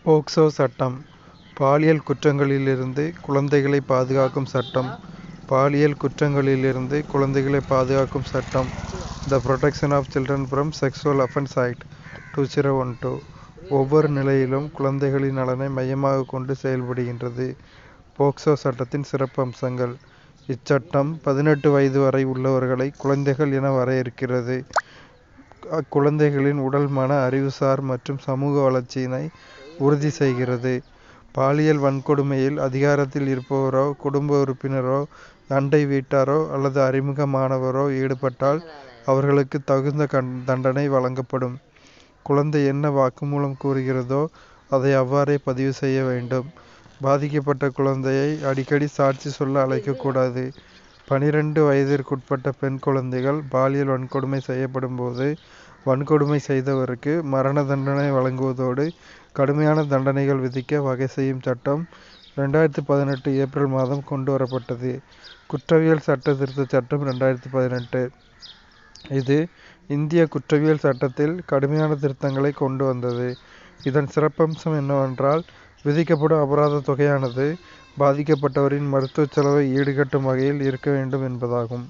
POCSO சட்டம் பாலியல் குற்றங்களிலிருந்து குழந்தைகளை பாதுகாக்கும் சட்டம். பாலியல் குற்றங்களிலிருந்து குழந்தைகளை பாதுகாக்கும் சட்டம். The protection of children from sexual offences act 2012 ஒவ்வொரு நிலையிலும் குழந்தைகளின் நலனை மையமாக கொண்டு செயல்படுகின்றது. போக்சோ சட்டத்தின் சிறப்பு அம்சங்கள். இச்சட்டம் 18 வயது வரை உள்ளவர்களை குழந்தைகள் என வரையறுக்கிறது. அக்குழந்தைகளின் உடல், மன, அறிவுசார் மற்றும் சமூக வளர்ச்சியினை உறுதி செய்கிறது. பாலியல் வன்கொடுமையில் அதிகாரத்தில் இருப்பவரோ, குடும்ப உறுப்பினரோ, அண்டை வீட்டாரோ அல்லது அறிமுகமானவரோ ஈடுபட்டால் அவர்களுக்கு தகுந்த தண்டனை வழங்கப்படும். குழந்தை என்ன வாக்குமூலம் கூறுகிறதோ அதை அவ்வாறே பதிவு செய்ய வேண்டும். பாதிக்கப்பட்ட குழந்தையை அடிக்கடி சாட்சி சொல்ல அழைக்கக்கூடாது. 12 வயதிற்குட்பட்ட பெண் குழந்தைகள் பாலியல் வன்கொடுமை செய்யப்படும் போது வன்கொடுமை செய்தவருக்கு மரண தண்டனை வழங்குவதோடு கடுமையான தண்டனைகள் விதிக்க வகை செய்யும் சட்டம் 2018 ஏப்ரல் மாதம் கொண்டு வரப்பட்டது. குற்றவியல் சட்ட திருத்தச் சட்டம் 2018. இது இந்திய குற்றவியல் சட்டத்தில் கடுமையான திருத்தங்களை கொண்டு வந்தது. இதன் சிறப்பம்சம் என்னவென்றால், விதிக்கப்படும் அபராத தொகையானது பாதிக்கப்பட்டவரின் மருத்துவ செலவை ஈடுகட்டும் வகையில் இருக்க வேண்டும் என்பதாகும்.